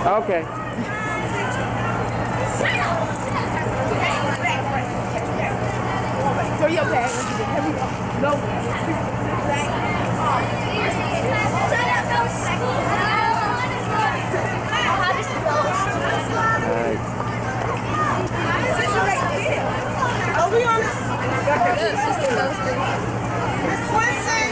Okay. Throw your bag. Here we go. No. Are we on this? Miss Swenson.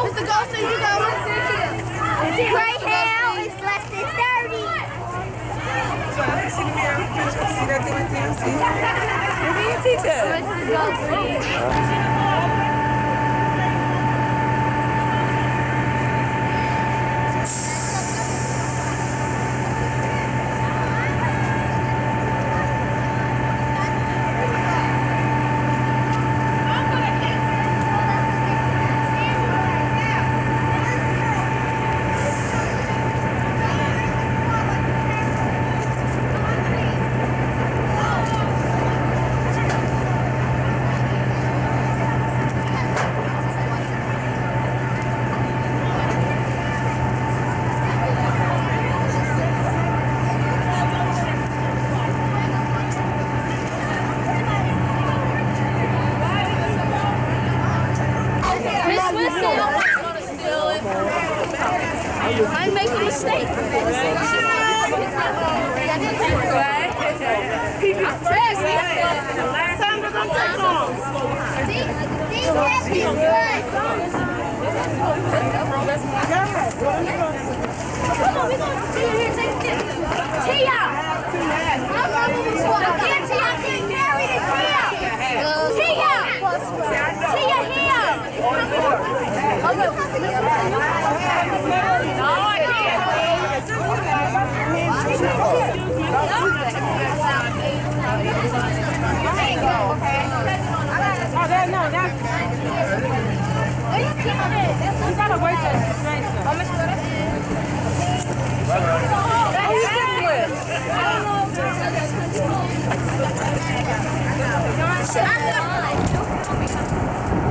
What's the ghost thing you got? Right now it's less than 30. See the mirror. See that thing right there? See? You're being a teacher. What's the ghost thing? I'm making a mistake.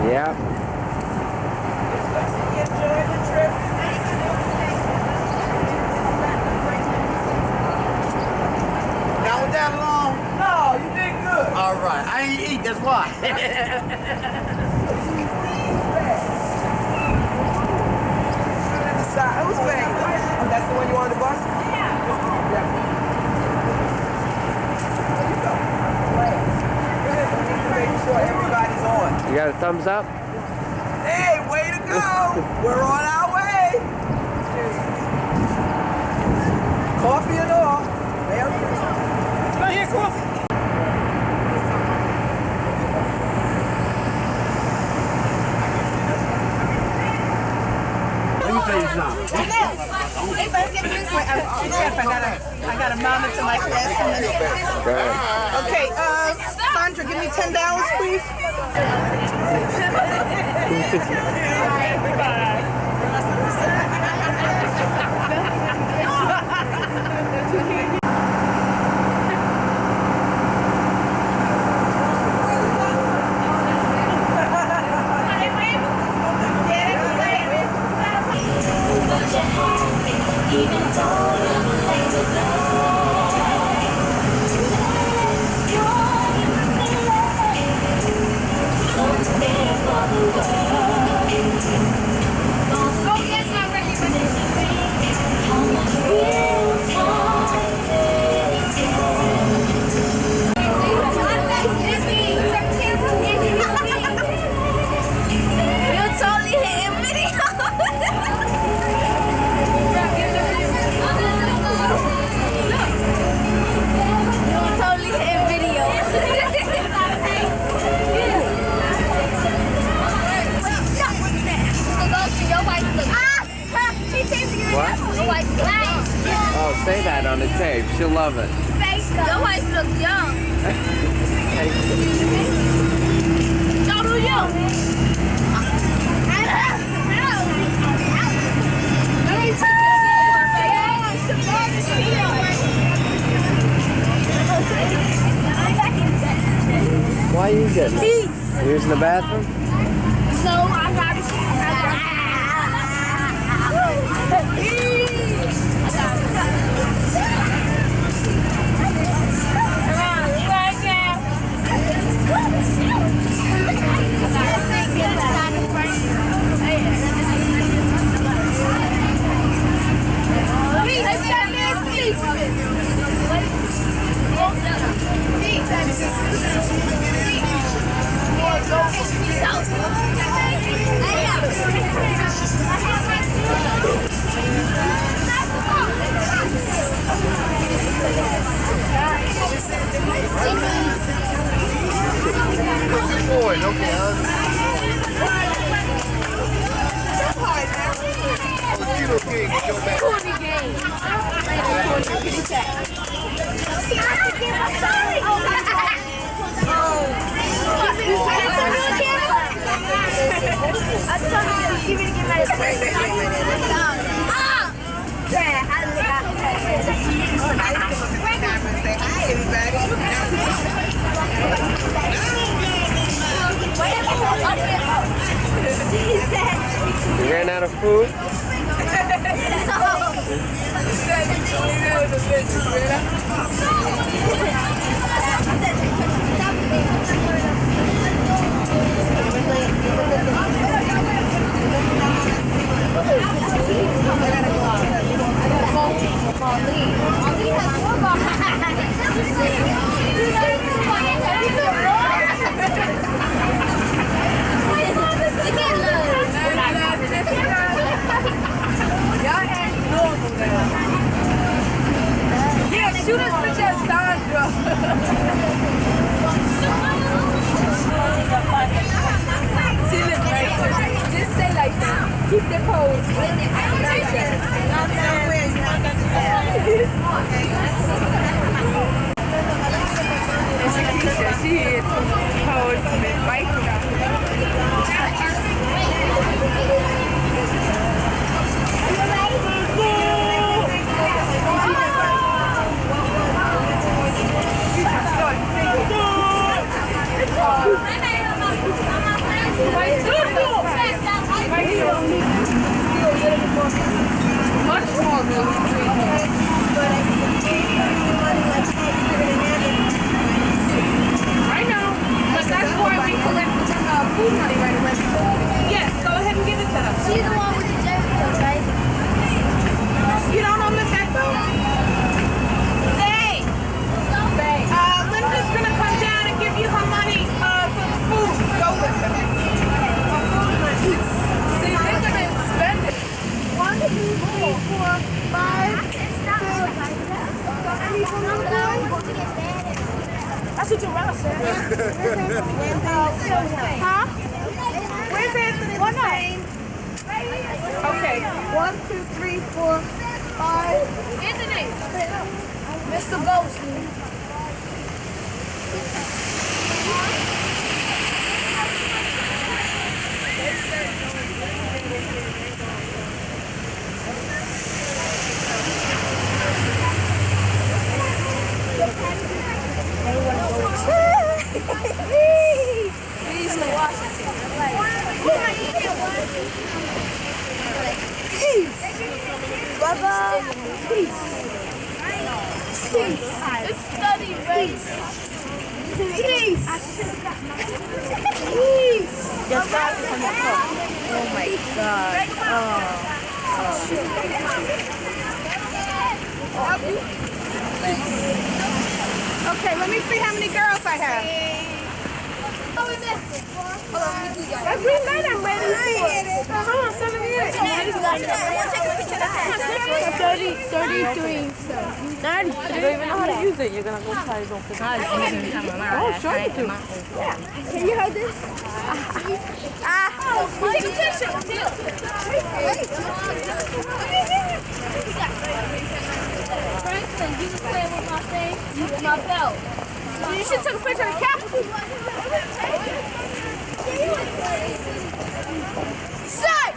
Yep. Now with that long? No, you did good. All right. I ain't eat, that's why. Who's paying? That's the one you on the bus? Yeah. Making sure everybody's on. You got a thumbs up? Hey, way to go! We're on our way. Coffee and all. Come here, coffee. Let me tell you something. I got a moment to my class. Go ahead. Okay, Sandra, give me $10, please. Oh, say that on the tape. She'll love it. Your wife looks young. So do you. you getting? Peace. You using the bathroom? So I got Boy, okay. Kilo King, get your back. You ran out of food? Yeah, shoot us picture of Sandra. She look right there. Just stay like that. Keep the pose. Like that. She is pose with bike. Much more I know, but that's why we collect food money right away. Yes, go ahead and give it to her. She's the one with the Jericho, right? You don't know Miss Echo? Hey! Linda's gonna come down and give you her money for the food. Go with her. Her food money. See, they're gonna spend it. 1, 2, 3, 4, 5, 6. That's what your brother said. Huh? Where's Anthony? Why not? Okay. 1, 2, 3, 4, 5. Anthony. Mr. Ghosty. Please, Washington. Peace. Brother. Peace. Peace. It's study, right? Peace. Peace. Your start is on the top. Oh my God. Okay, let me see how many girls I have. That's green light I'm ready for. Come on, 78. 33. 30. You don't even know how to use it. You're gonna go try it. Oh, show it to me. Can you hold this? Take a picture. Franklin, you was playing with my thing, with my belt. You should take a picture of the captain. Say!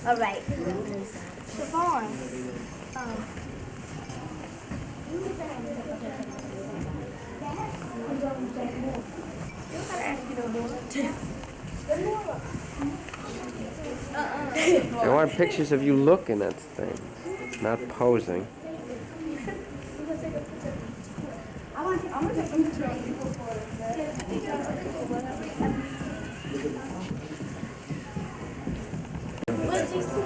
All right. Siobhan. I want pictures of you looking at things, not posing.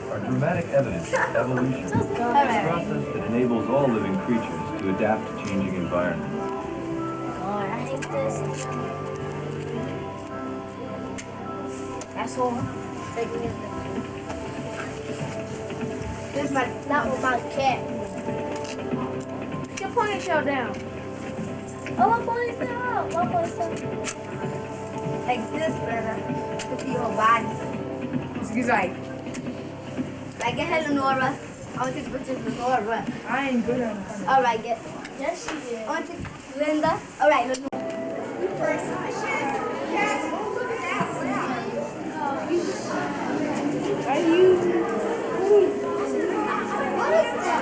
Are dramatic evidence of evolution, a process that enables all living creatures to adapt to changing environments. God, I hate this. That's all. This is not with my cat. Put your ponytail down. Oh, my ponytail up. My ponytail. Like this, brother. To see your body. He's like, Get her, Lenora. I want to take pictures of Lenora. I ain't good on it. All right, get. Yes, she did. I want to take Linda. All right, Lenora. Are you? What is that?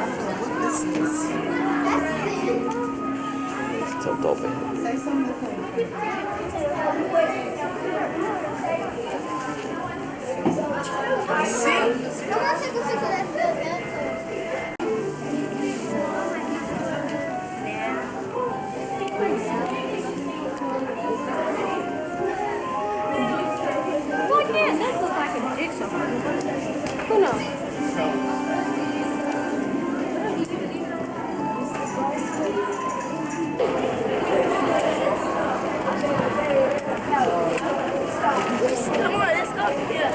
Tilt over here. Say something to See? I'm gonna take a picture of that field. Well, yeah, that looks like a jigsaw. Who knows? Come on, let's go. Yeah.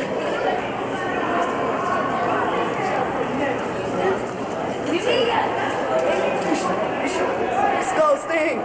Let's go, Sting.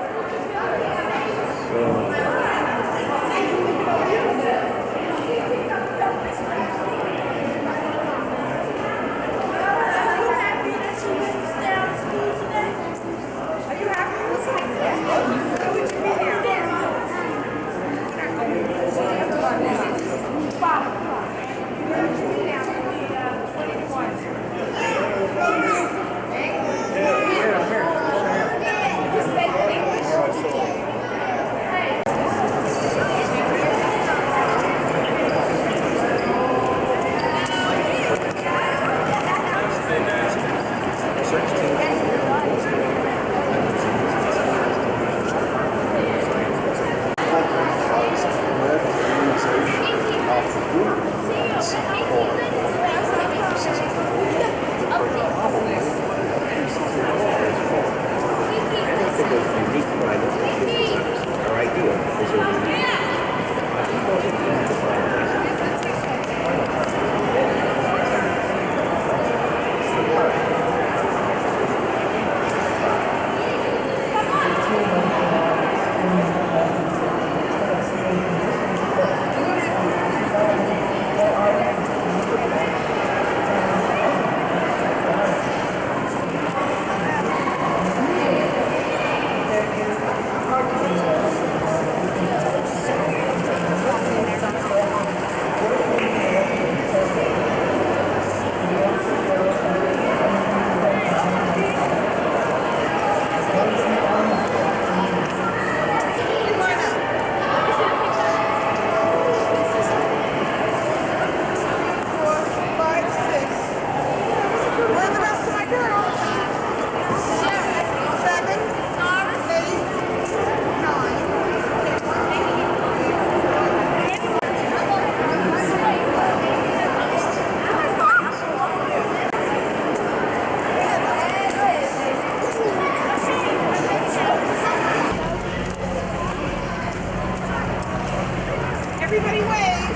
Everybody wave.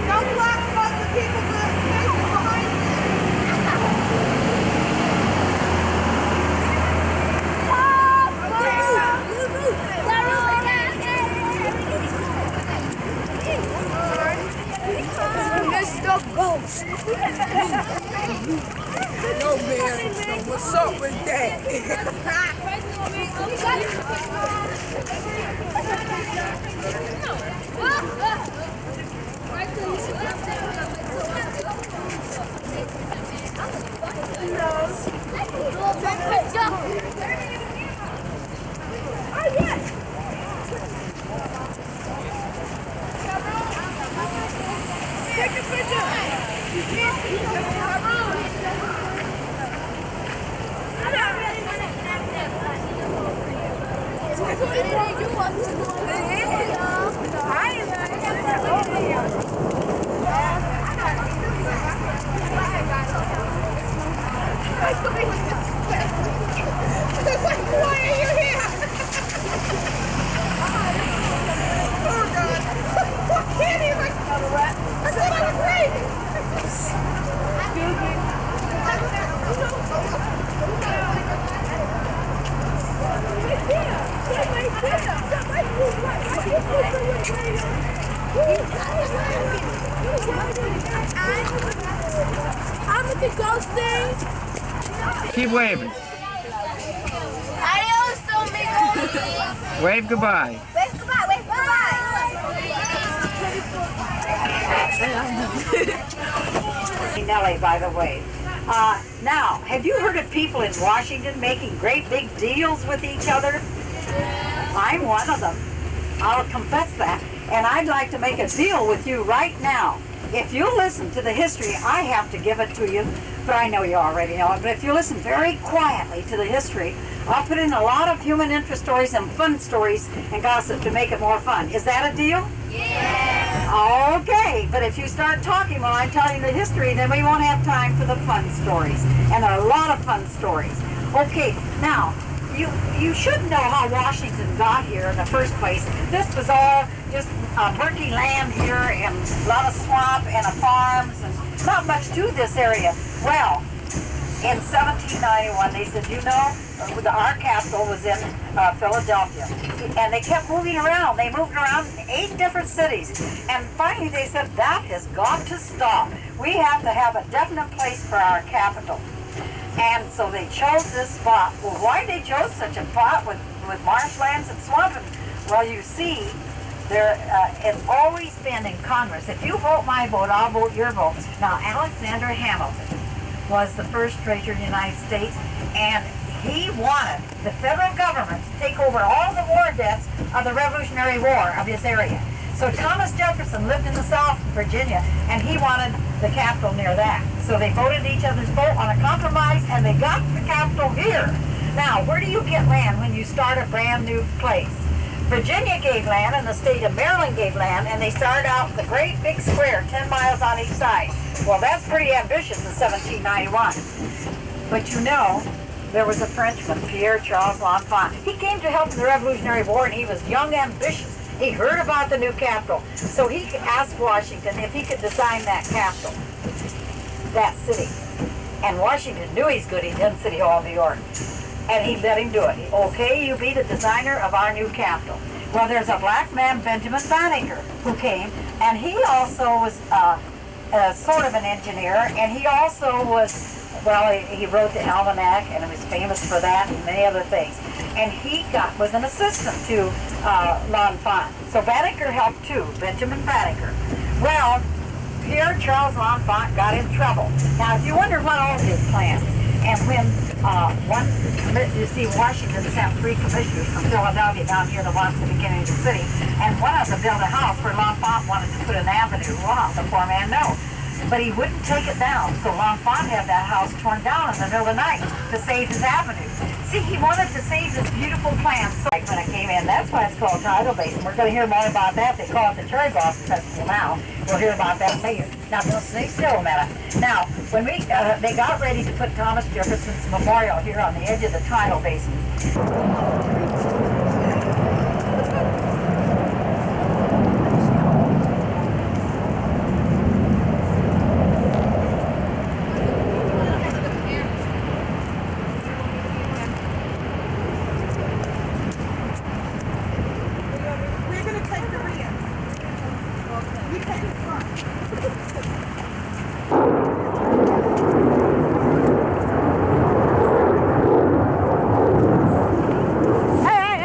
Don't block both the people behind you. Mr. Ghost. No, man. What's up with that? Take a picture. Why are you here? Oh God! I can't even. I thought I was crazy. I'm at the ghost thing. Keep waving. Adios, amigos. Wave goodbye. Wave goodbye, wave goodbye. Nelly, by the way. Now, have you heard of people in Washington making great big deals with each other? I'm one of them. I'll confess that. And I'd like to make a deal with you right now. If you listen to the history, I have to give it to you, but I know you already know it. But if you listen very quietly to the history, I'll put in a lot of human interest stories and fun stories and gossip to make it more fun. Is that a deal? Yeah. Okay, but if you start talking while I'm telling the history, then we won't have time for the fun stories. And there are a lot of fun stories. Okay, now, you should know how Washington got here in the first place. This was all just murky land here and a lot of swamp and farms and not much to this area. Well, in 1791, they said, you know, our capital was in Philadelphia. And they kept moving around. They moved around in 8 different cities. And finally they said, that has got to stop. We have to have a definite place for our capital. And so they chose this spot. Well, why they chose such a spot with marshlands and swamp? Well, you see, it's always been in Congress. If you vote my vote, I'll vote your vote. Now, Alexander Hamilton was the first treasurer of the United States, and he wanted the federal government to take over all the war debts of the Revolutionary War of his area. So Thomas Jefferson lived in the South, Virginia, and he wanted the capital near that. So they voted each other's vote on a compromise, and they got the capital here. Now, where do you get land when you start a brand new place? Virginia gave land, and the state of Maryland gave land, and they started out with a great big square, 10 miles on each side. Well, that's pretty ambitious in 1791. But you know, there was a Frenchman, Pierre Charles L'Enfant. He came to help in the Revolutionary War, and he was young, ambitious. He heard about the new capital, so he asked Washington if he could design that capital, that city. And Washington knew he's good. He's in City Hall, New York. And he let him do it. Okay, you be the designer of our new capital. Well, there's a black man, Benjamin Banneker, who came, and he also was sort of an engineer, and he also was, well, he wrote the almanac, and he was famous for that and many other things. And he was an assistant to L'Enfant. So Banneker helped too, Benjamin Banneker. Well, Pierre Charles L'Enfant got in trouble. Now, if you wonder what all his plans, and when you see, Washington sent 3 commissioners from Philadelphia down here to watch the beginning of the city, and one of them built a house where L'Enfant wanted to put an avenue. Well, the poor man, no. But he wouldn't take it down, so L'Enfant had that house torn down in the middle of the night to save his avenue. See, he wanted to save this beautiful plant. So when it came in, that's why it's called tidal basin. We're going to hear more about that. They call it the Cherry Blossom Festival now. We'll hear about that later. Now, don't stay still a minute. Now, when they got ready to put Thomas Jefferson's memorial here on the edge of the tidal basin. Hey,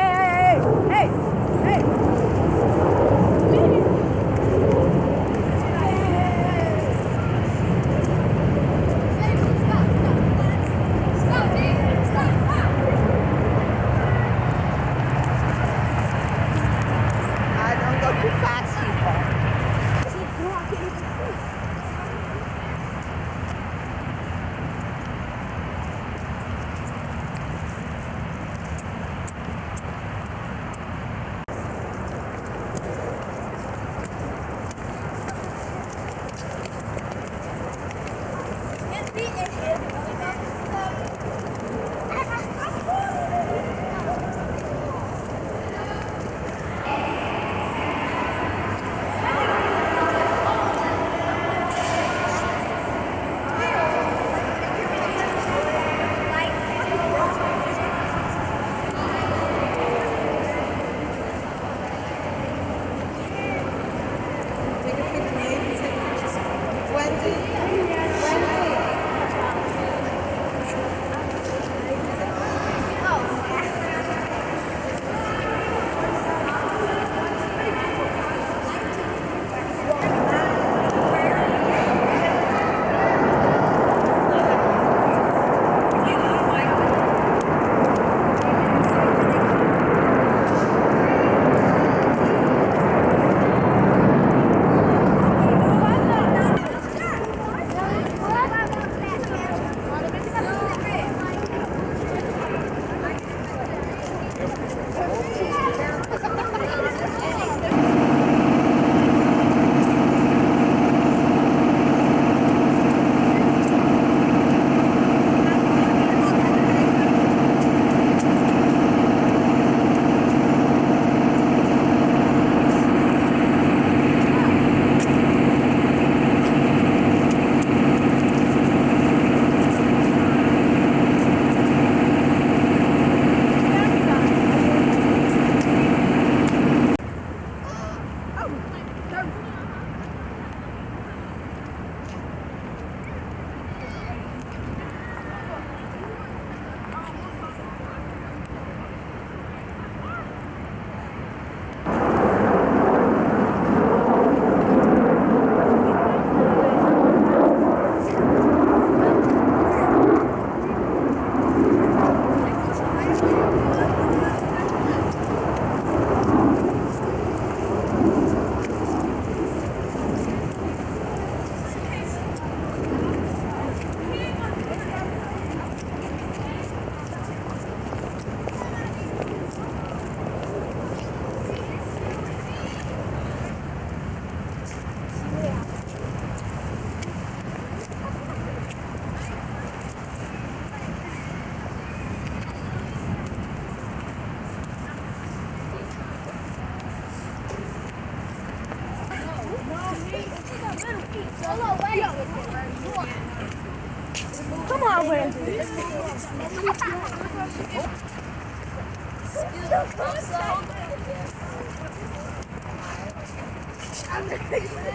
Come on, Wendy.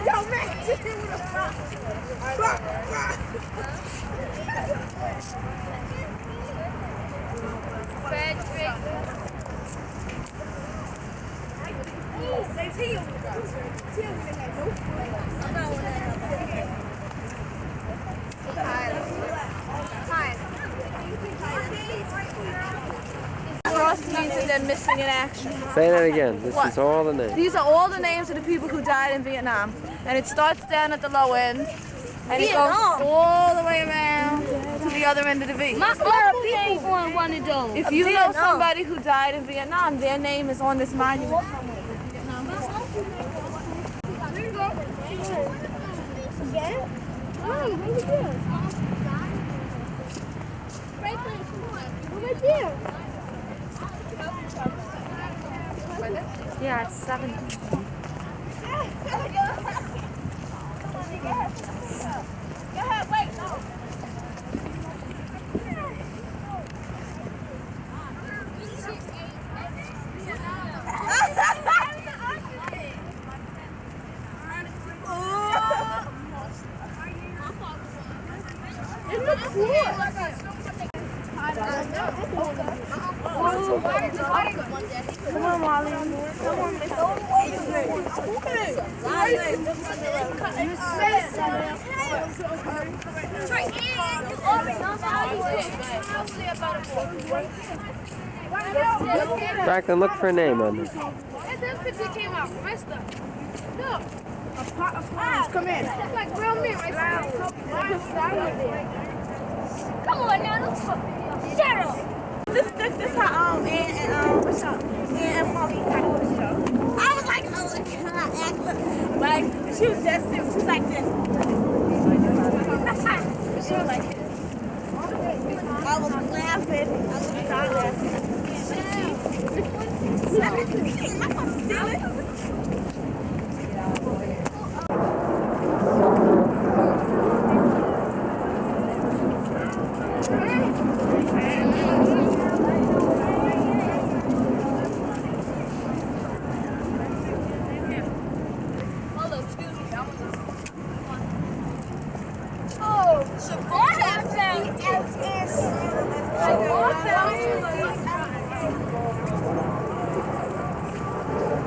Yo, man, just hit with a Cross means that they're missing in action. Say that again. This What? is all the names. These are all the names of the people who died in Vietnam. And it starts down at the low end. And it goes all the way around to the other end of the V. My uncle came on one of those. If you know somebody who died in Vietnam, their name is on this monument. Yeah, it's 7. Come on, Molly. Come on, Franklin, look for a name on this. This picture came out from my stuff. Look. Approx, come in. That's like real men right there. Come on now, let's shut up. This how and what's up? And Molly got on the show. I was like, oh, can I act like she was just she was like this. She was like this. I was laughing. I was not laughing. I'm gonna steal it.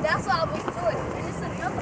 That's what I was doing. And it's another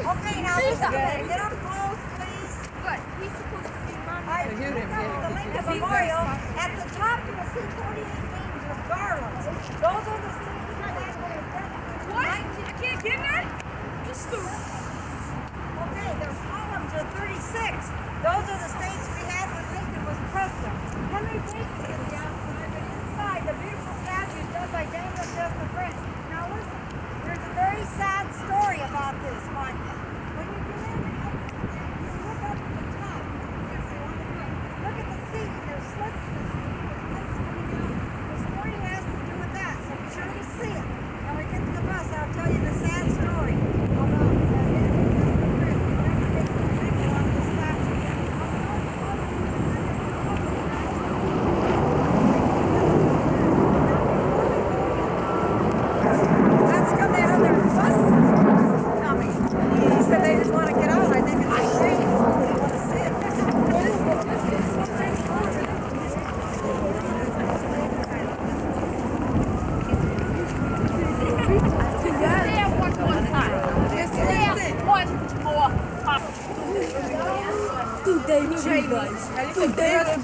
Okay, now listen, get up close, please. Good. He's supposed to be mom. I the Lincoln Memorial. At the top, you will see 48 names with garlands. Those are the states that have What? I can't get that? Just the... Okay, there's columns of 36. Those are the states we had when Lincoln was president. Henry Baker is the outside, but inside, the beautiful statues done by Daniel Jeffrey Prince. Now listen, there's a very sad story about this monument. When you get in, you look up at the top. Look at the seat. There's slits in the seat. The story has to do with that, so be sure to see it. When we get to the bus, I'll tell you the sad story about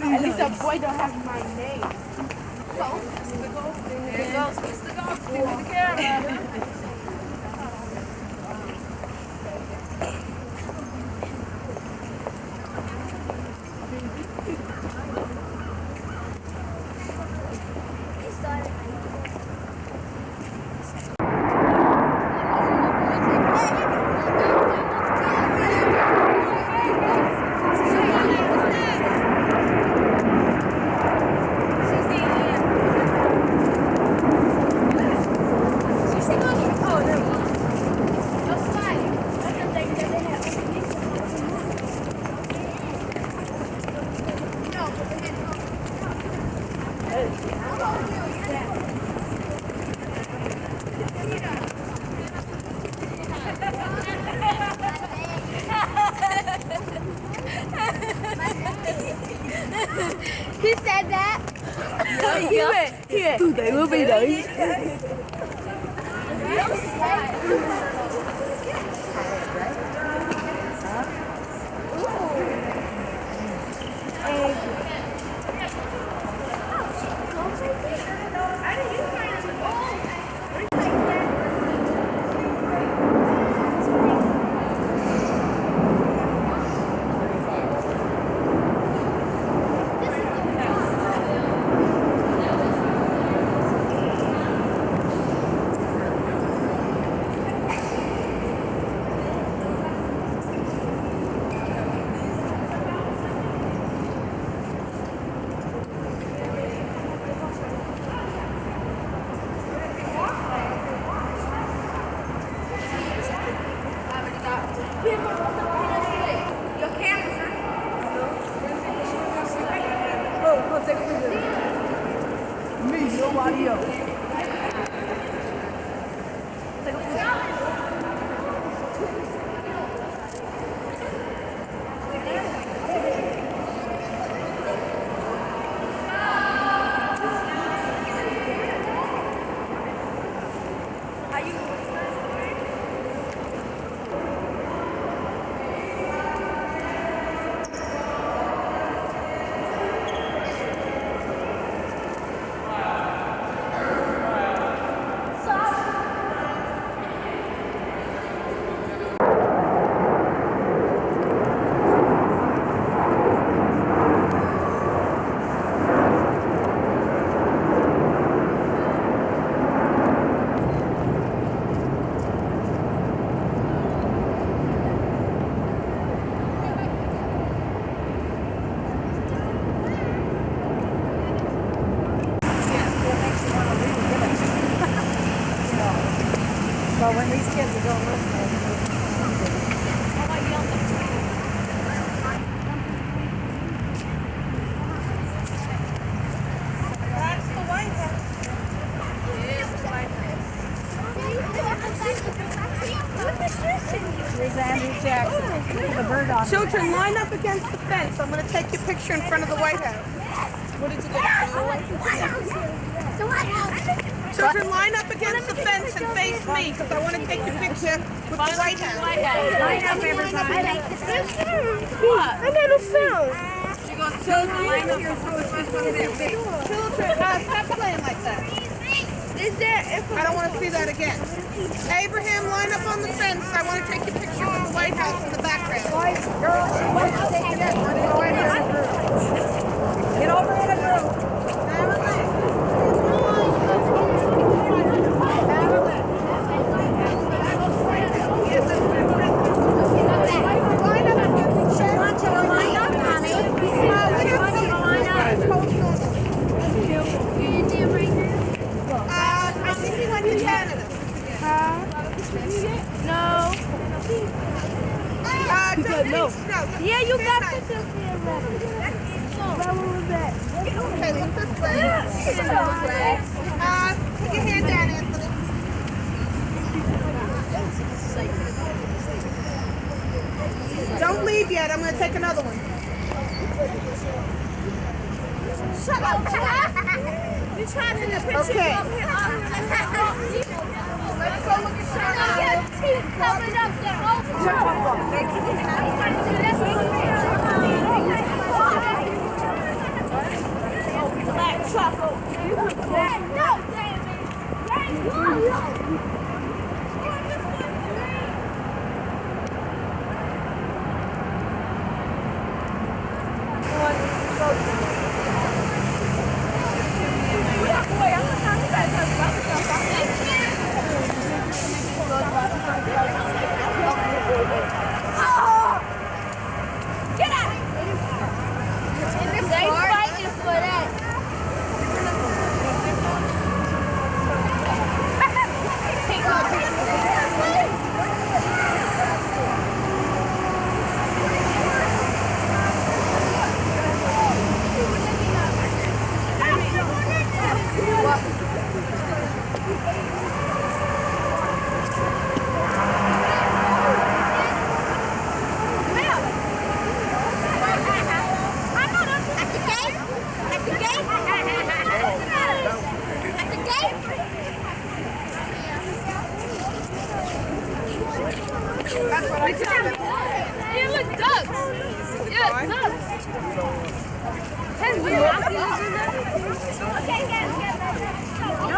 At least a boy don't have my name. There goes Mr. Ghosty with the camera. Who said that? They will be those. But when these kids are going listening, That's the White House. here's Andrew Jackson with the bird on. Children, line up against the fence. I'm going to take your picture in front of the White House. What did you get? The White House. Children, line up against the fence and face me because I want to take your picture with the White House. Line up, everybody. I made a film. Children, line up. Children, stop playing like that. Is there? I don't want to see that again. Abraham, line up on the fence. I want to take your picture with the White House in the background. Get over in a group. I think he went to Canada. No. No. Yeah, you got to. Okay, look this way. Put your hand down, Anthony. Don't leave yet. I'm going to take another one. Shut up, Jeff. You're trying to take a picture Okay. of him. Black truffle. Get out! They fighting for that.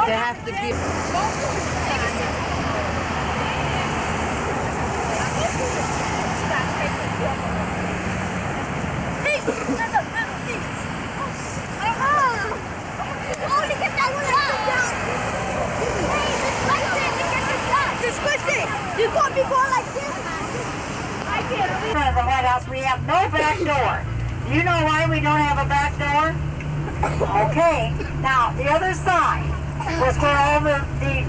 They have to be. You can't be going like this. I can't. In front of the White House, we have no back door. Do you know why we don't have a back door? Okay. Now, the other side was where all the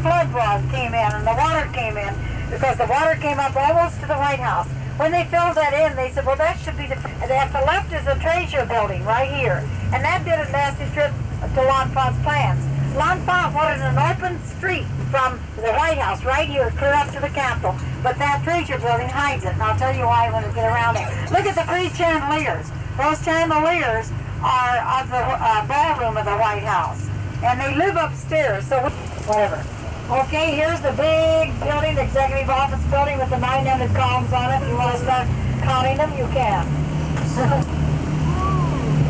flood was came in and the water came in, because the water came up almost to the White House. When they filled that in, they said, well, that should be the... And at the left is the Treasury building right here. And that did a nasty trip to L'Enfant's plans. L'Enfant wanted an open street from the White House right here, clear up to the Capitol. But that Treasury building hides it, and I'll tell you why when we get around it. Look at the three chandeliers. Those chandeliers are of the ballroom of the White House. And they live upstairs, so whatever. Okay, here's the big building, the executive office building with the 900 columns on it. If you want to start counting them, you can.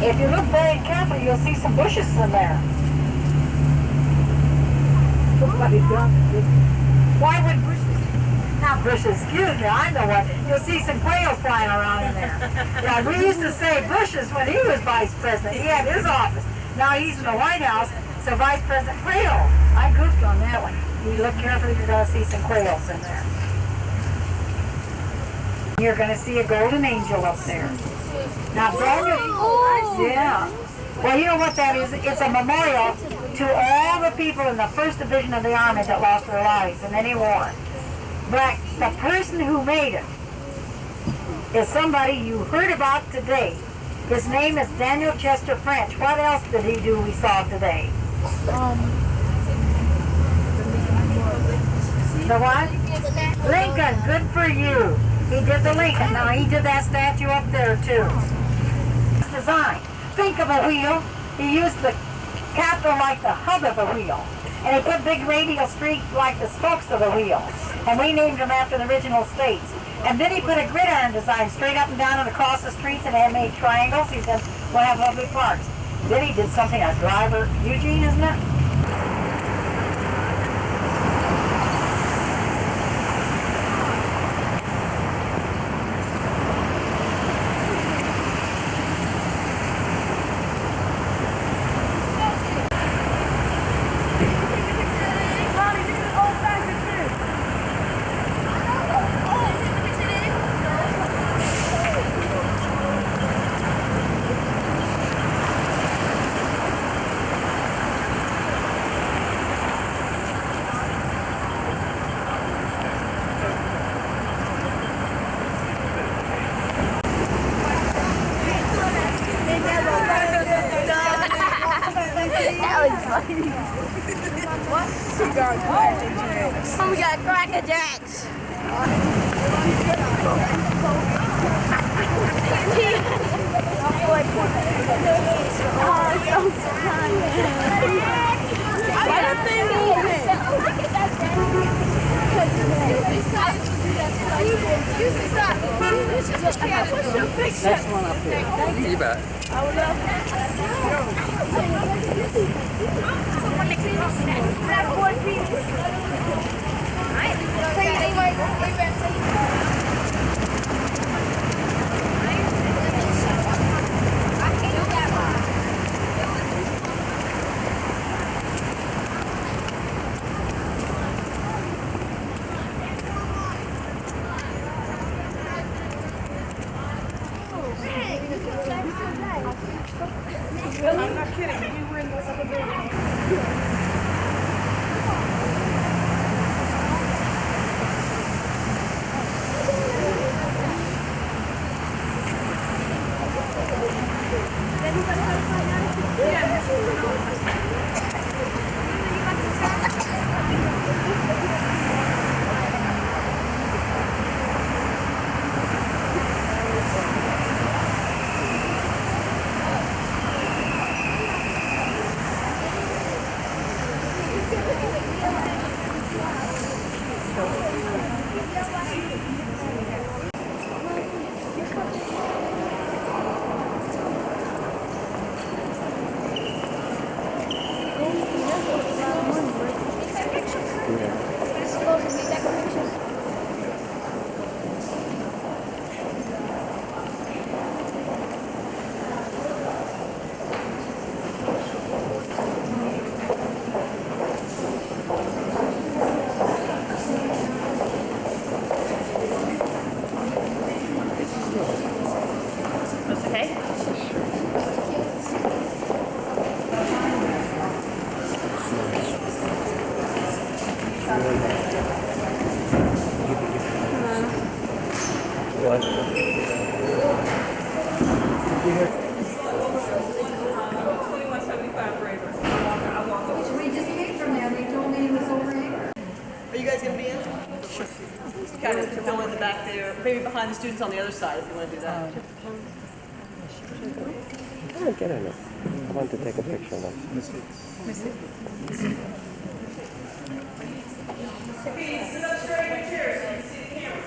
If you look very carefully, you'll see some bushes in there. Why would bushes? Not bushes, excuse me, I know what. You'll see some quails flying around in there. Yeah, we used to say bushes when he was vice president. He had his office. Now he's in the White House, so Vice President Quail. I goofed on that one. You look carefully, you're going to see some quails in there. You're going to see a golden angel up there. Now, yeah. Well, you know what that is? It's a memorial to all the people in the 1st Division of the Army that lost their lives in any war. But the person who made it is somebody you heard about today. His name is Daniel Chester French. What else did he do we saw today? The what? Lincoln, good for you. He did the Lincoln. Now he did that statue up there too. Design. Think of a wheel. He used the Capitol like the hub of a wheel. And he put big radial streets like the spokes of the wheel. And we named them after the original states. And then he put a gridiron design straight up and down and across the streets, and it made triangles. He said, we'll have lovely parks. Then he did something, a driver, Eugene, isn't it? Oh, we got Cracker Jacks. Why that thing moving? Next one up here. You bet. I'm not kidding. We were in this other building. Are you guys going to be in? Sure. Kind of go in the back there, maybe behind the students on the other side if you want to do that. I'm gonna get in it. I want to take a picture of them. Please sit up straight in your chair so you can see the camera.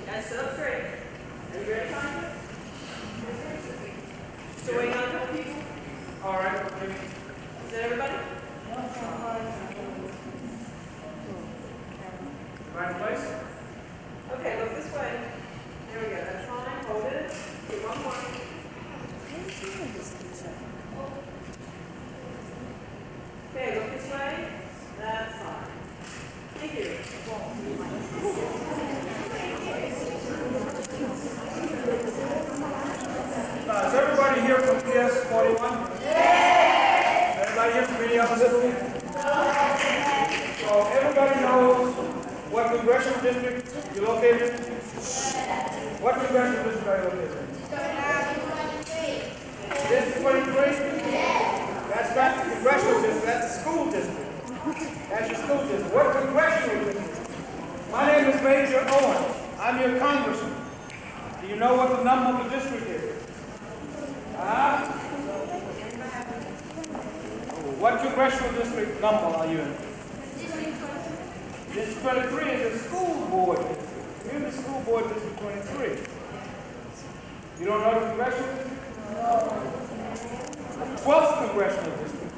Guys, sit up straight. Are you ready, Connie? Still waiting on a couple people? All right. Is that everybody? Right place? Okay, look this way. There we go. That's fine. Hold it. Do one more. Okay, look this way. That's fine. Thank you. Is everybody here from PS41? Yes! Everybody here from any other school? No. So everybody knows what congressional district you're located in? Yes. What congressional district are you located in? District 23? Yes. That's not the congressional district, that's the school district. That's your school district. What congressional district? My name is Major Owen. I'm your congressman. Do you know what the number of the district is? What congressional district number are you in? District 23 is the school board district. You're in the school board district 23. You don't know the congressional district? No. 12th congressional district.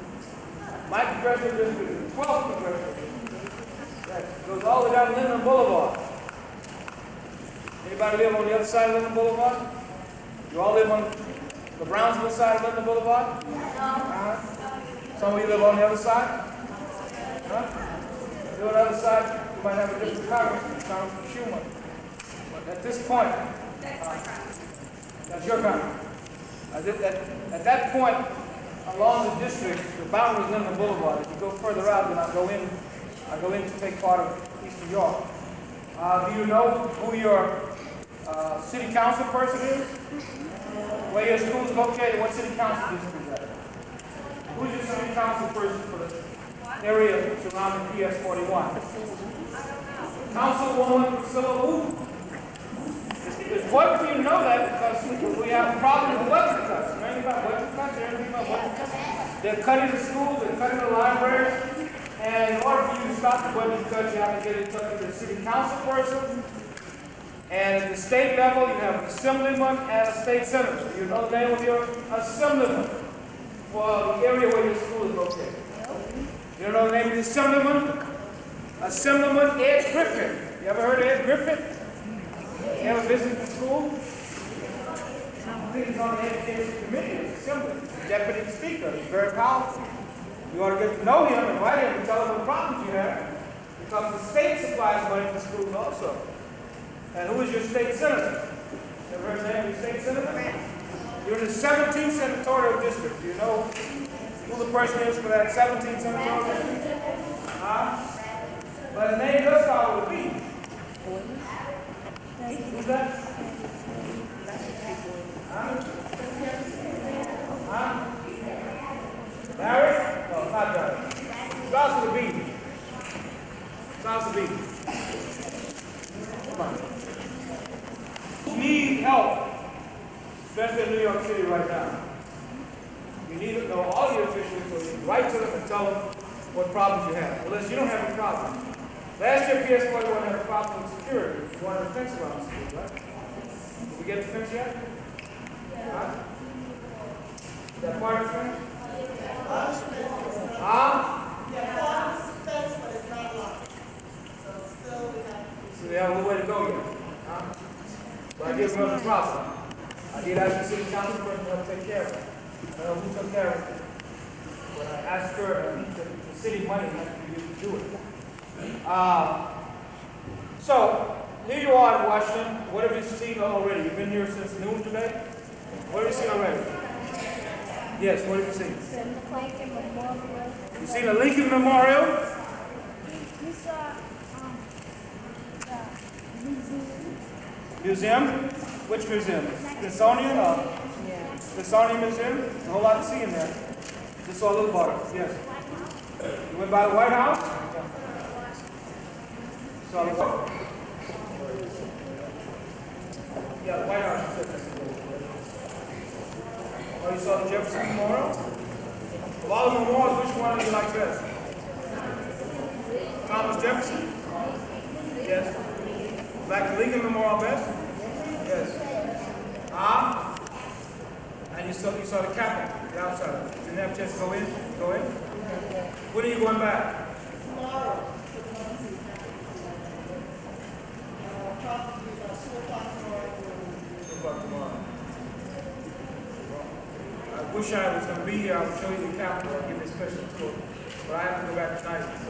My congressional district is the 12th congressional district. That goes all the way down Linden Boulevard. Anybody live on the other side of Linden Boulevard? You all live on the Brownsville side of Linden Boulevard? No. Some of you live on the other side? Huh? On the other side, you might have a different congressman, Congressman Schumer. But at this point, that's your comment. At that point, along the district, the boundaries in the boulevard. If you go further out, then I go in to take part of East New York. Do you know who your city council person is? Where your school is located? What city council district is that? Who's your city council person for the area surrounding PS41? Councilwoman Priscilla Woo. It's important for you to know that because we have a problem with budget cuts. You know anything about budget cuts? Anything about budget cuts? They're cutting the schools, they're cutting the libraries, and in order for you to stop the budget cuts, you have to get in touch with the city council person. And at the state level, you have an assemblyman and a state senator. You know the name of your assemblyman for the area where your school is located. You know the name of the assemblyman? Assemblyman Ed Griffin. You ever heard of Ed Griffin? You ever visited the school? I think he's on the education committee, the assembly, deputy speaker. He's very powerful. You ought to get to know him, invite him, and tell him what problems you have. Because the state supplies money for schools also. And who is your state senator? You ever heard the name of your state senator? You're in the 17th senatorial district. Do you know who the person is for that 17th senatorial district? But his name does start with a B. Who's that? Larry? No, not Larry. Starts with a B. Starts with a B. Come on. You need help, especially in New York City right now. You need to know all your officials, so you write to them and tell them what problems you have. Unless you don't have any problem. Last year, PS41 had a problem with security. You wanted a fence around the school, right? Did we get the fence yet? Huh? Is that part of the fence? So they have a little way to go yet. But I did run the problem. I did ask the city council person to help take care of it. I don't know who took care of it. But I asked her, the city money had to be used to do it. So, here you are in Washington. What have you seen already? You've been here since noon today? What have you seen already? Yes, what have you seen? You've seen the Lincoln Memorial? We saw Museum? Which museum? Smithsonian or? Yeah. Smithsonian Museum? There's a whole lot to see in there. Just saw a little part of it, yes. You went by the White House? Saw the White House. Yeah, the White House. Oh, you saw the Jefferson Memorial? Of all the memorials, which one do you like best? Thomas Jefferson? Yes. Like the Lincoln Memorial best? Yes. And you saw the Capitol, the outside. You didn't have a chance to go in? Go in? When are you going back? Tomorrow. Tomorrow. I wish I was going to be here. I would show you the Capitol and give you a special tour. But I have to go back tonight, so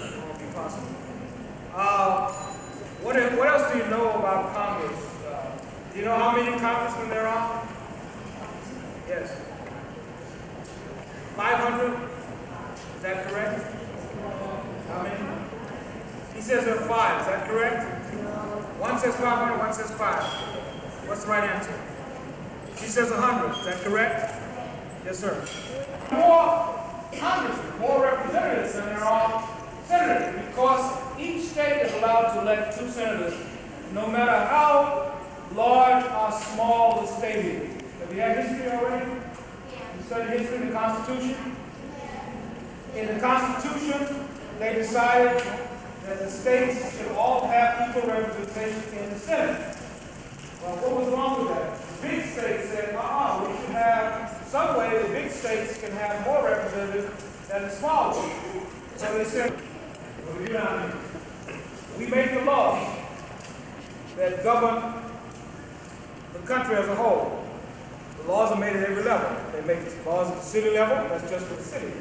it won't be possible. What else do you know about Congress? Do you know how many congressmen there are? Yes. 500? Is that correct? How many? He says there are 5. Is that correct? One says 500, one says 5. What's the right answer? She says 100. Is that correct? Yes, sir. More congressmen, more representatives than there are senators, because each state is allowed to elect 2 senators, no matter how large or small the state is. Have you had history already? You studied history in the Constitution? In the Constitution, they decided that the states should all have equal representation in the Senate. Well, what was wrong with that? The big states said, we should have, some way the big states can have more representatives than the small ones. So they said, what we do down here, we make the laws that govern the country as a whole. The laws are made at every level. They make laws at the city level, that's just for the city.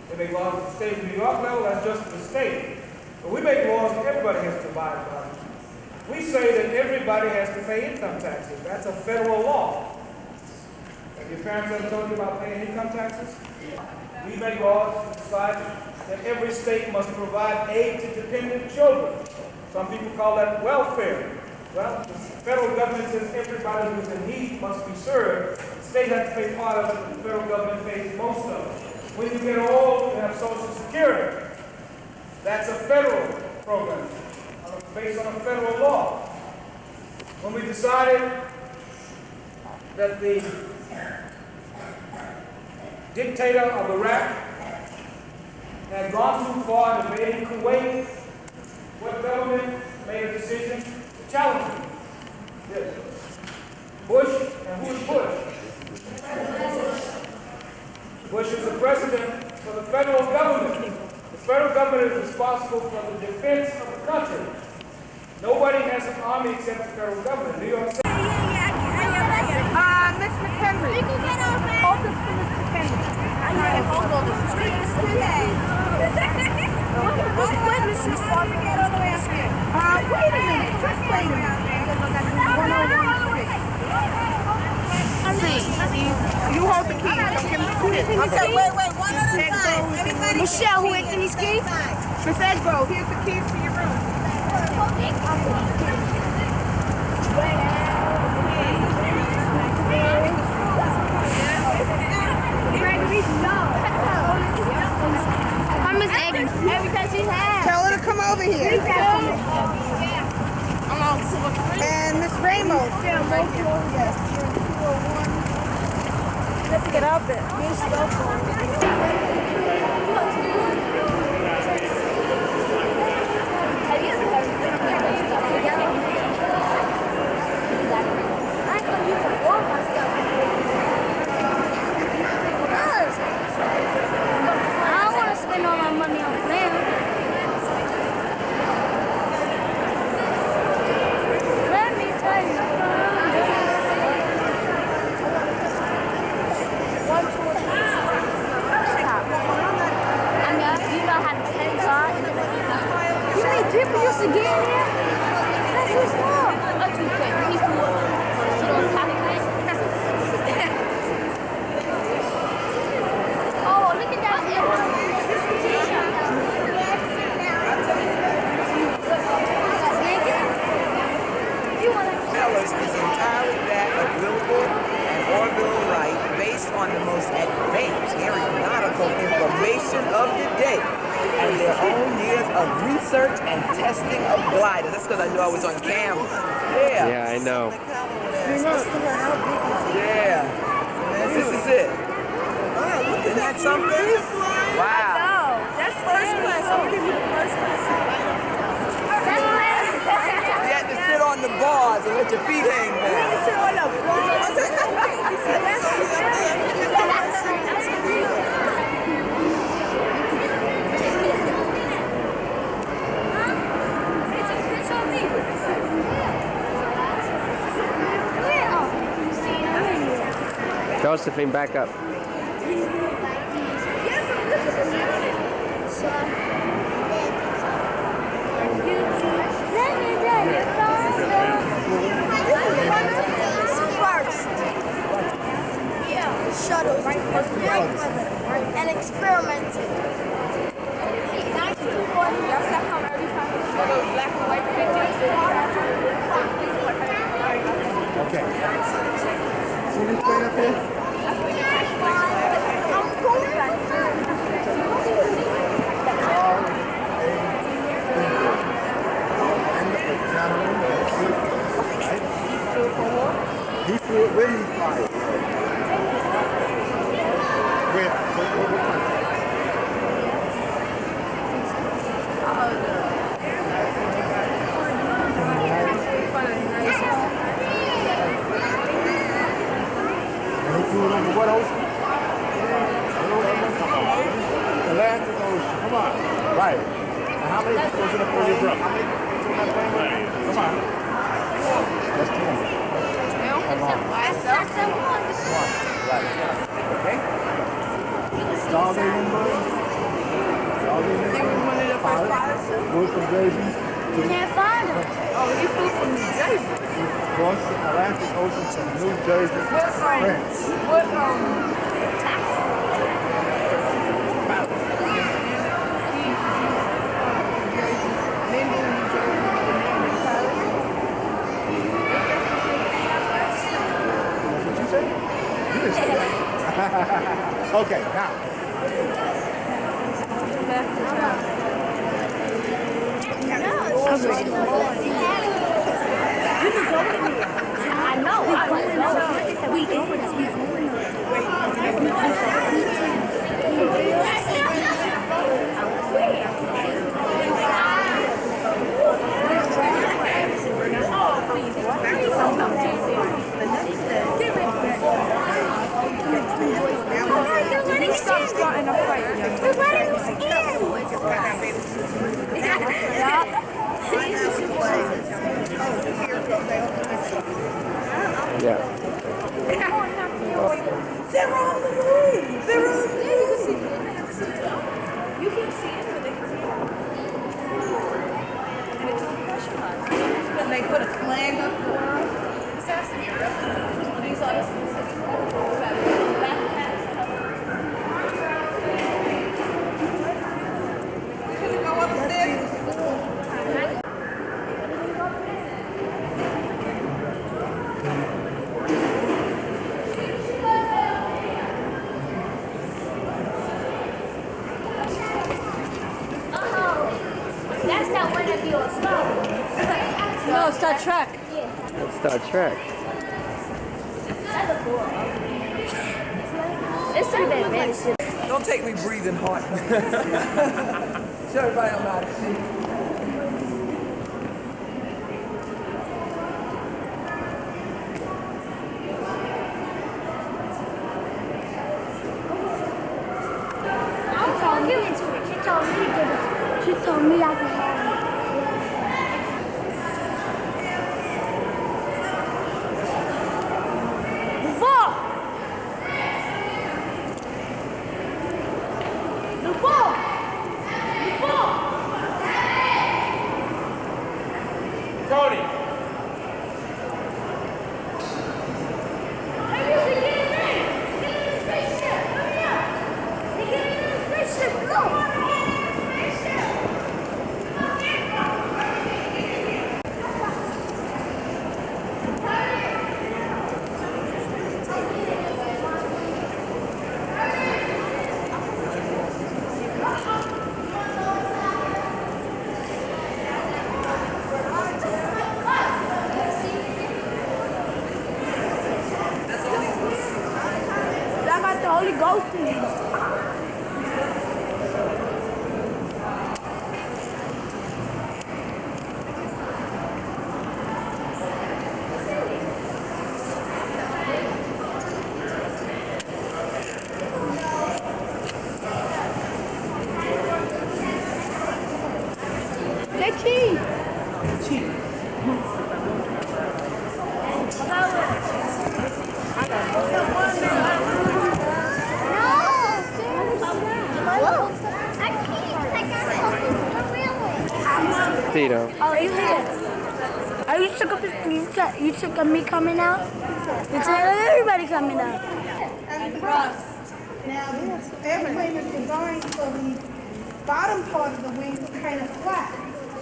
They make laws at the state of New York level, that's just for the state. But we make laws and everybody has to abide by them. We say that everybody has to pay income taxes. That's a federal law. Have your parents ever told you about paying income taxes? We make laws and decide that every state must provide aid to dependent children. Some people call that welfare. Well, the federal government says everybody who's in need must be served. The state has to pay part of it, and the federal government pays most of it. When you get old, you have Social Security. That's a federal program, based on a federal law. When we decided that the dictator of Iraq had gone too far in invading Kuwait, what government made a decision to challenge him? Yes. Bush, and who is Bush? Bush is the president for the federal government. The federal government is responsible for the defense of the country. Nobody has an army except the federal government. New York City. Miss McHenry. Hold this for Miss McHenry. I gotta hold all this. Witness is far to get all the way up here. Wait a minute. Just wait a minute. You hold the key. Don't give me the key. Wait, one at a time. Everybody. Michelle, who Anthony's key? Miss Edgro, here's the keys to your room. I'm Miss Egg. Every time she has. Tell her to come over here. And Miss Ramos. Let's get up there. I don't want to spend all my money on them. Let me tell you. I mean, you know how to pay God. You mean people used to get in here? That's what's wrong. What you think? People sit on top of it? Oh, look at that. Sellers is entirely that of Wilbur and Orville Wright, based on the most advanced aeronautical information of the day and their own years of research and testing of gliders. That's because I knew I was on camera. Yeah. Yeah, I know. Yeah. This is it. Isn't that something? Wow. That's first class. I'm giving you the first class. You had to sit on the bars and let your feet hang down. Sit on the bars. Josephine, back up. Shuttles and experimented. Okay. See this plane up here? He flew it when he flies. Where? What country? And he flew it over what ocean? Atlantic Ocean. Come on. Right. And how many people was in the plane? How many people was in that plane? Come on. That's 2. That's one. Right. Okay? It's all they remember. It's all they remember. One of the first pilots. flew from Jersey to Can't find him. Oh, he flew from New Jersey. across the Atlantic Ocean to New Jersey, France. What, That's what you said? You didn't say that. Okay, now. I know. We stop starting a fight. We're letting them Yeah. They're on the moon. They're on the moon. You can see it, but they can see it. And it's pressurized. When they put a flag up for these are go upstairs. That's not when I be on Star Wars. No, Star Trek. That's Star Trek. That's a cool. This should have been really shit. Don't take me breathing hard. Show everybody I'm out of shit. She told me I could have it. Cody. I got the Holy Ghost in me. They cheat. Tito. Oh, you did. Oh, you took up you took up me coming out? You took everybody coming out. And now this airplane is designed so the bottom part of the wing is kind of flat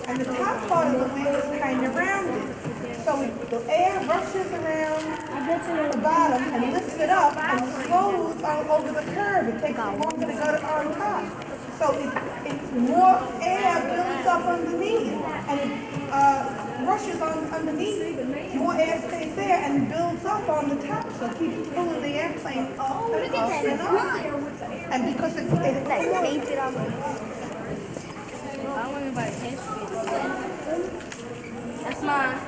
and the top part of the wing is kind of rounded. So the air rushes around the bottom and lifts it up and flows over the curve. It takes longer to go to on top. So it's more air builds up underneath and it rushes on underneath. More air stays there and builds up on the top. So it keeps pulling the airplane up and up and up. And because it's Painted on me. That's mine.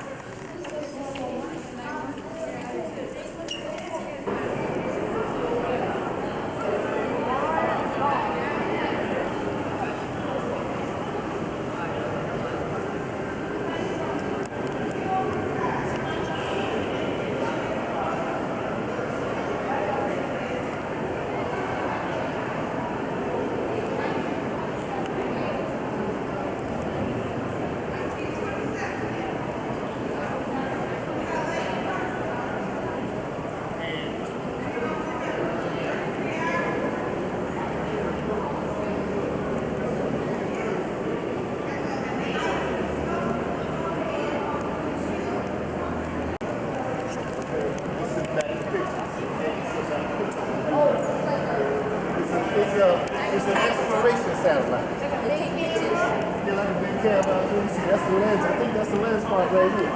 care about it. See, that's the lens. I think that's the lens part right here.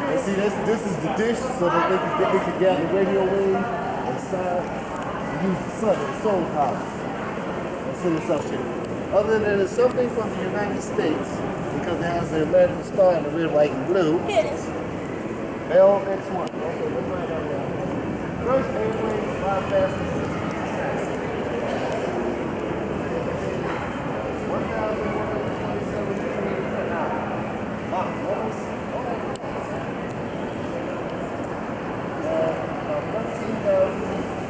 And see, this is the dish so that they can gather radio waves inside and use the sun, the solar power. That's in this up here. Other than it's something from the United States, because it has the American star in the red, white, and blue. Here it is. LX1. Okay, let's find out now. First airplane fly fastest. 1,127 kilometers per hour. Almost.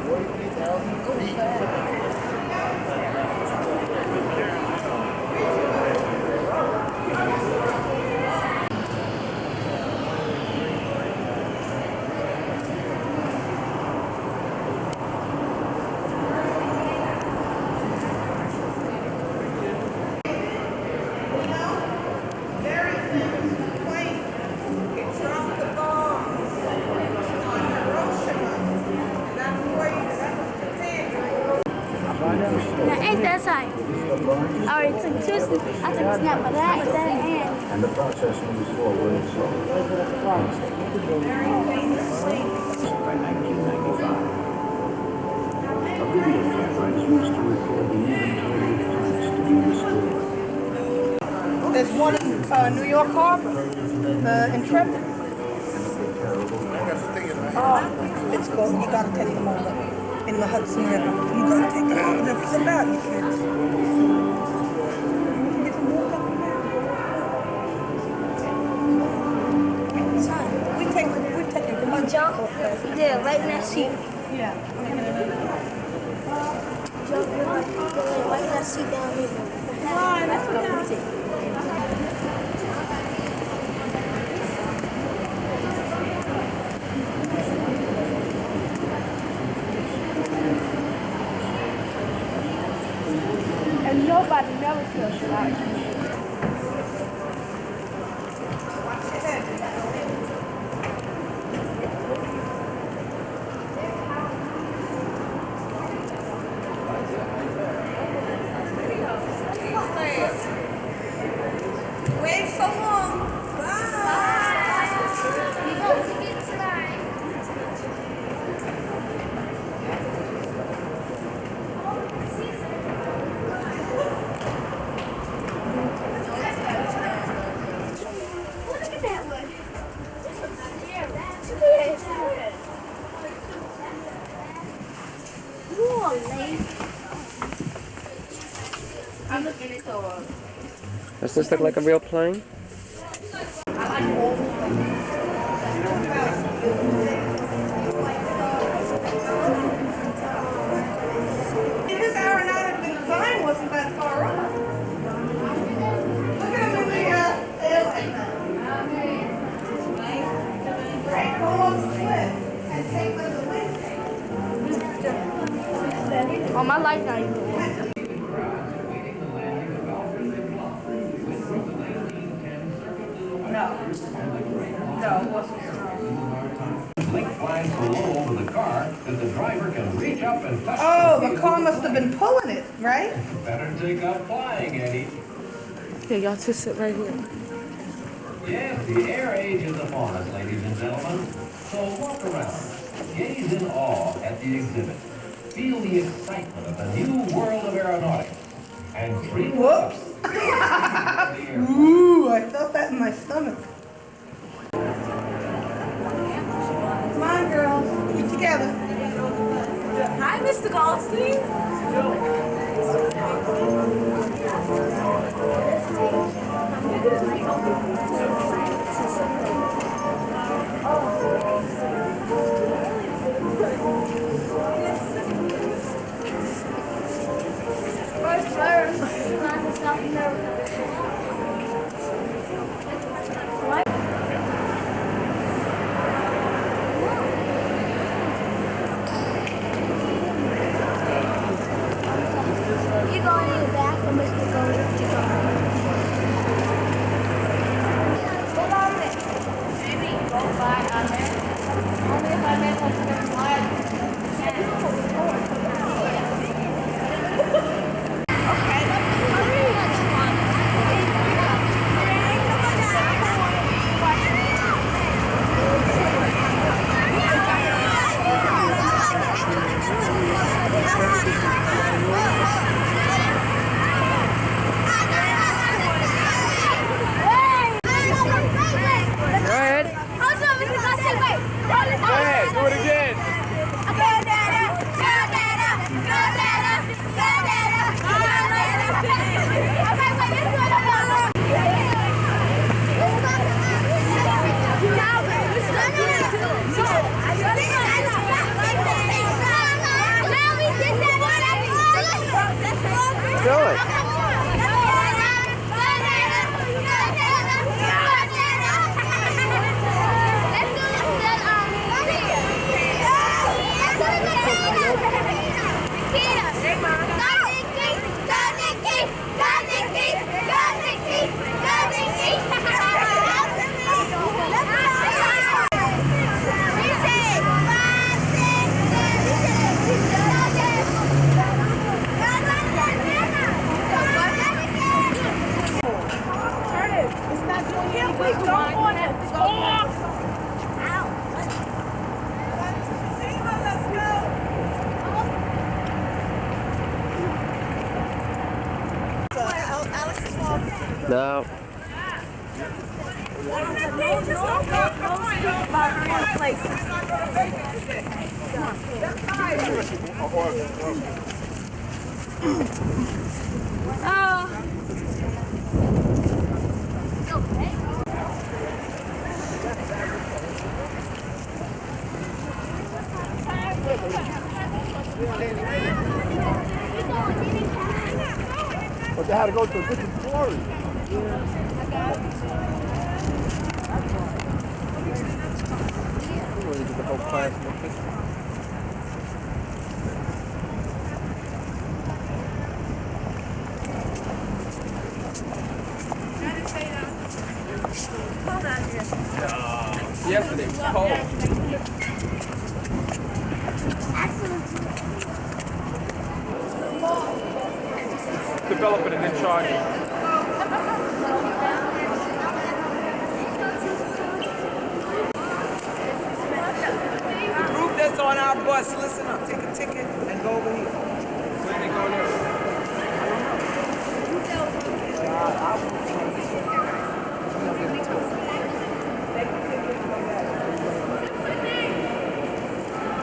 43,000 feet. Now, ain't that tight? I already took two. I took a snap of that, And the process moves forward by 1995. A video camera is used to record the inventory of parts to be restored. There's one in New York Harbor, Intrepid. Oh, it's cool. You gotta take them over. In the Hudson River. You gotta take them over. They'll flip out, you kids. Son, we taking them over. jump. Yeah, right in that seat. Yeah. Jump right in that seat down here. Come on, let's go. And nobody never feels like Wait so long. I'm looking at the Does this look like a real plane? His aeronautic design wasn't that far off. Look at him in the airline. Right, go off the cliff and take with the wind. oh, my light not even on. No, it wasn't. Link flying so low over the car that the driver can reach up and touch Oh, the car must have been pulling it, right? Better take up flying, Eddie. Yeah, y'all two sit right here. Yes, the air age is upon us, ladies and gentlemen. So walk around, gaze in awe at the exhibit, feel the excitement of the new world of aeronautics, and dream. Whoops. Ooh, I felt that in my stomach. Come on, girls. Get together. Hi, Mr. Goldstein. South America. You going in the back? Do it. No. But they had to go to a different story. The whole class in the picture. Yesterday was cold. Develop it and then charge it. The group that's on our bus, listen up, take a ticket and go over here. Where they going there?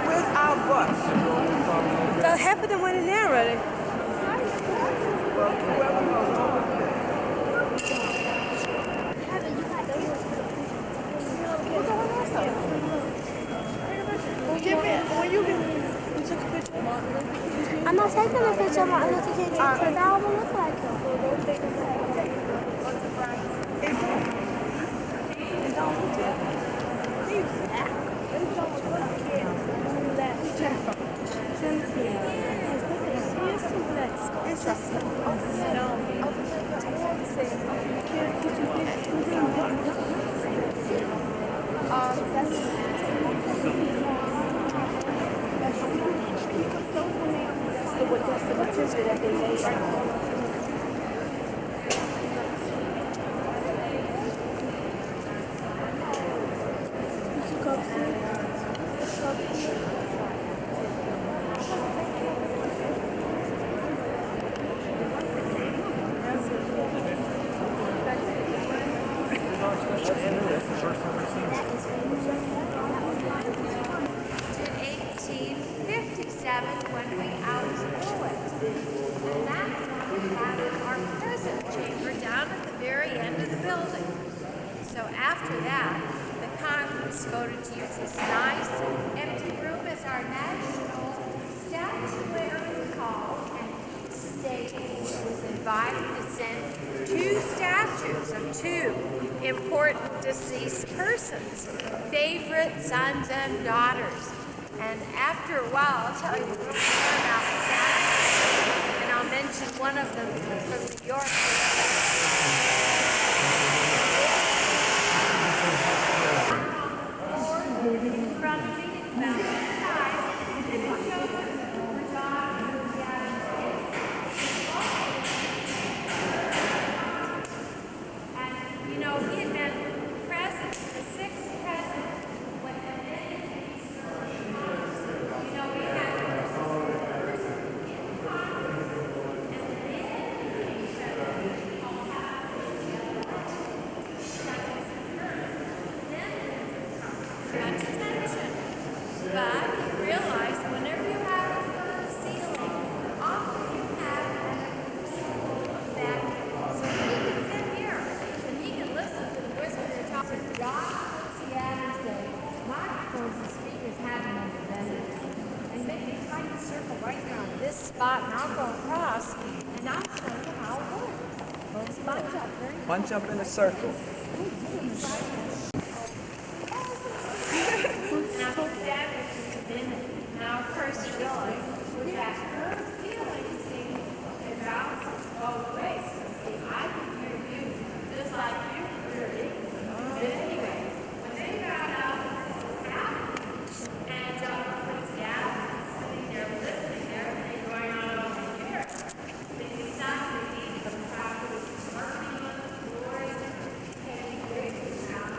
Where's our bus? So half of them went in there already. I'm not taking a picture of Martin Luther King because I don't look like him. When we outgrew it. And that's when we had our present chamber down at the very end of the building. So after that, the Congress voted to use this nice empty room as our national statuary hall, and each state was invited to send 2 statues of 2 important deceased persons, favorite sons and daughters. And after a while, I'll tell you a little more about statues, and I'll mention one of them from New York. From the side, it shows the John of the United States. And, you know, he had been president, the 6th president, when the Bunch up in a circle. Now, of course, you're going with that her feeling, see, it bounces both ways. See, I can hear you just like you hear me. But anyway, when they got out of the house, and Jonathan's dad was sitting there listening to everything going on over here, they decided to eat some property, working on the floor, taking great around.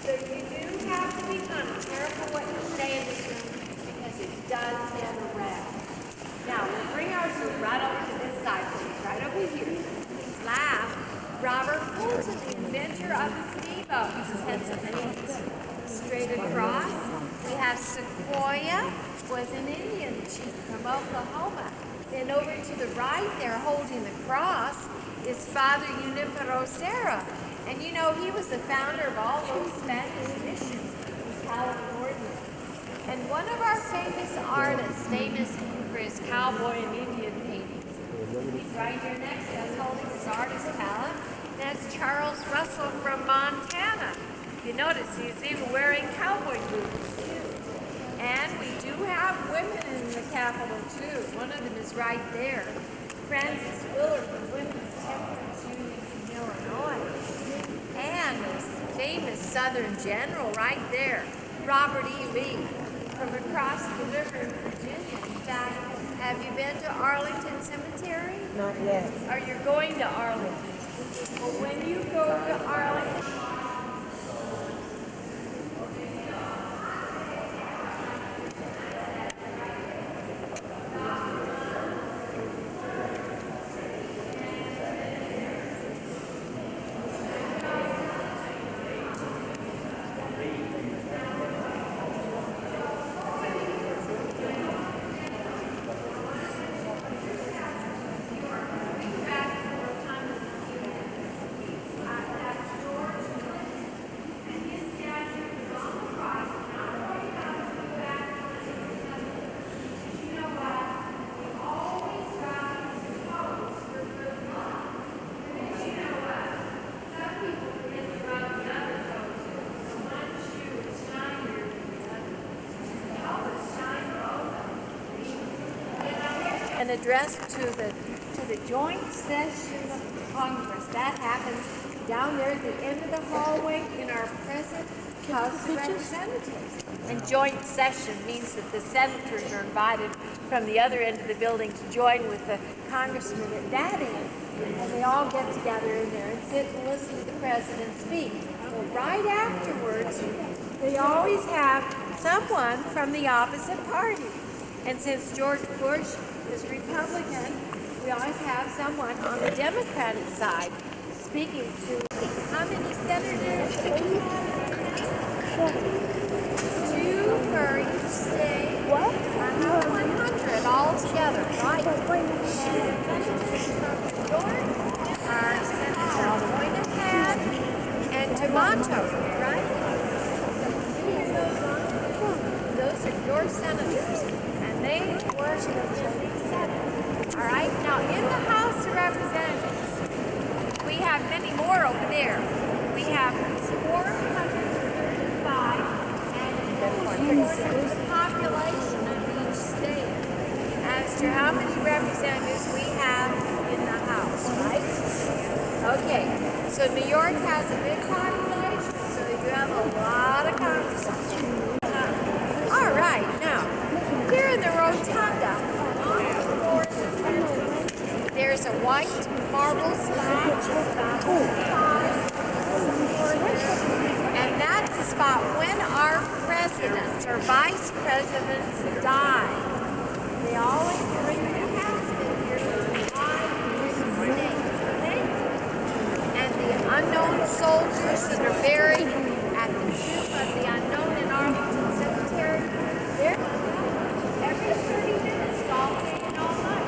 So you do have to be kind of careful what you say in this room because it does get around. Now we'll bring our group right over to this side, please, right over here. Lab, Robert Fulton, the inventor of the steamboat. Straight across, we have Sequoia, was an Indian chief from Oklahoma. Then over to the right there, holding the cross, is Father Junipero Serra. And you know, he was the founder of all those Spanish missions in California. And one of our famous artists, famous for his cowboy and Indian paintings. He's right here next to us holding his artist palette. That's Charles Russell from Montana. You notice he's even wearing cowboy boots too. And we do have women in the Capitol too. One of them is right there. Frances Willard from Women's Temperance Union in Illinois. And this famous Southern general right there, Robert E. Lee, from across the river in Virginia. In fact, have you been to Arlington Cemetery? Not yet. Or you're going to Arlington? Well, when you go to Arlington, an address to the joint session of Congress. That happens down there at the end of the hallway in our present House of Representatives. And joint session means that the senators are invited from the other end of the building to join with the congressman at that end. And they all get together in there and sit and listen to the president speak. Well, right afterwards, they always have someone from the opposite party. And since George Bush is Republican, we always have someone on the Democratic side speaking to how many senators? 2 for each state. What? 100 altogether, right? And senators from New York are Senator Moynihan and Tomato, right? Those are your senators, and they work in the Senate. All right. Now, in the House of Representatives, we have many more over there. We have 435, and the population of each state as to how many representatives we have in the House, right? Okay, so New York has a big population, so you have a lot of congressmen. All right, now, here in the rotunda, on the floor of the Senate, there's a white marble slab, and that's the spot when our presidents or vice presidents die. They always bring the casket here to die in the state, okay? And the unknown soldiers that are buried at the tomb of the unknown in Arlington Cemetery, they're every 30 minutes all day and all night.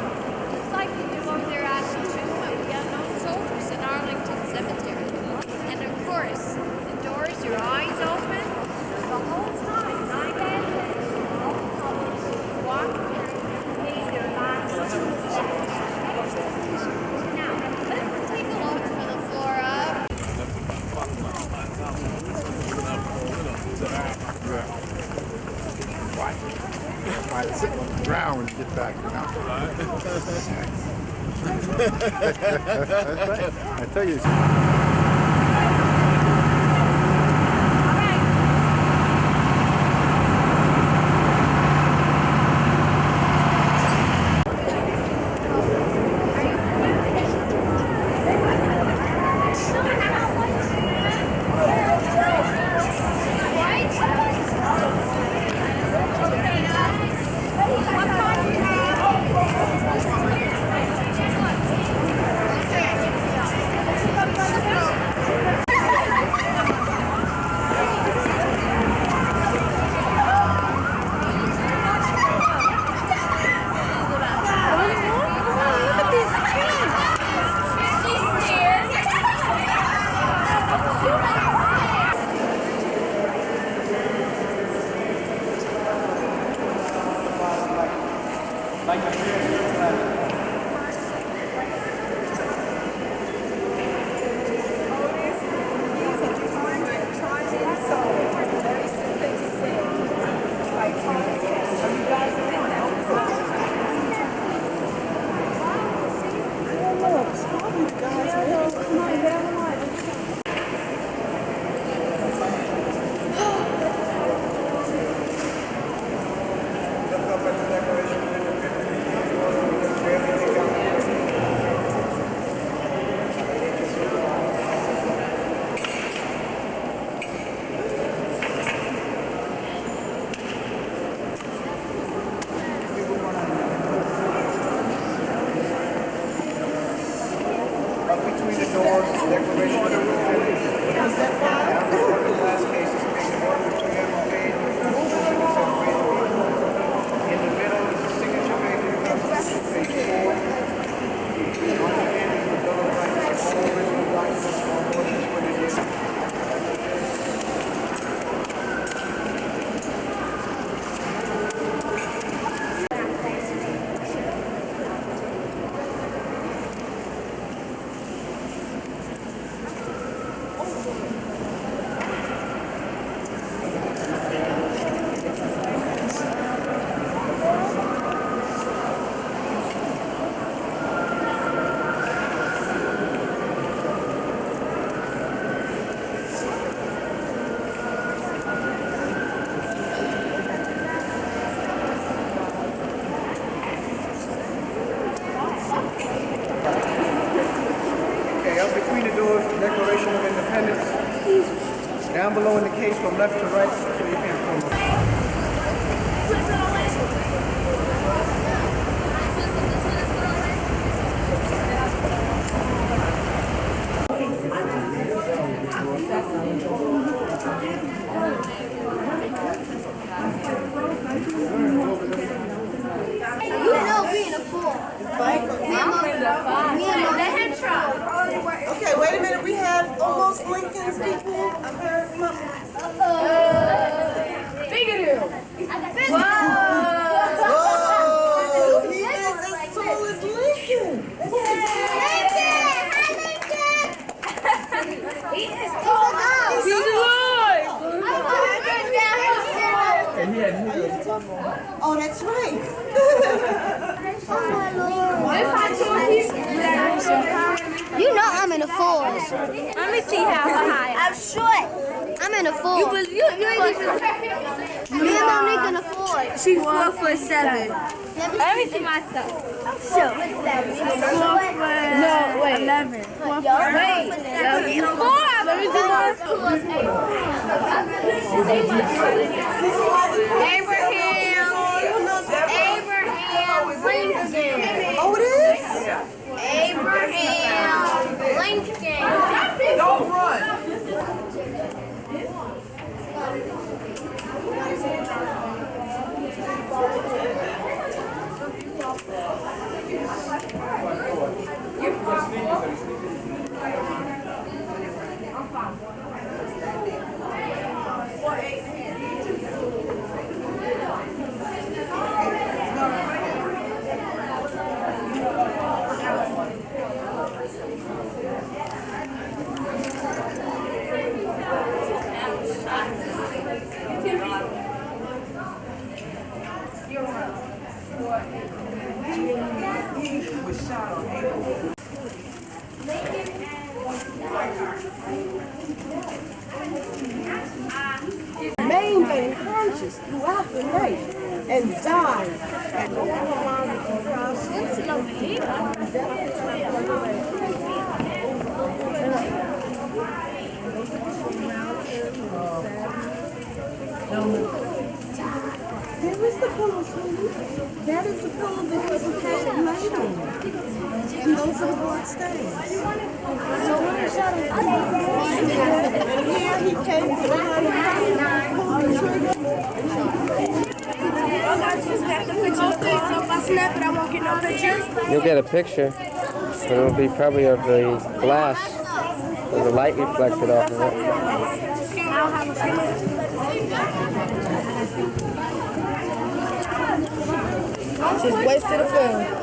I tell you. Declaration of Independence. Down below in the case from left to right, so you can't form Okay, wait a minute. We have almost Lincoln's people. Whoa! He is as tall as Lincoln. He is tall now. He's alive. Oh, that's right. You know I'm in the fours. Let me see how high. I'm short. I'm in the fours. Me and Monique in the fours. She's 4'7". Let me see myself. Sure. 11. 4. Let me see myself. Abraham Lincoln. Oh, it is? Abraham Lincoln. Don't run. Remained unconscious throughout the night and died at the There is the pillow, sweetie. That is the pillow that was laid on. And those are the blood stains. So what is that? And here he came to the pulled the trigger. I just have to put your face up. I snap it, I won't get no picture. You'll get a picture, but it'll be probably of the glass, with the light reflected off of it. I'll have a She's wasted a film.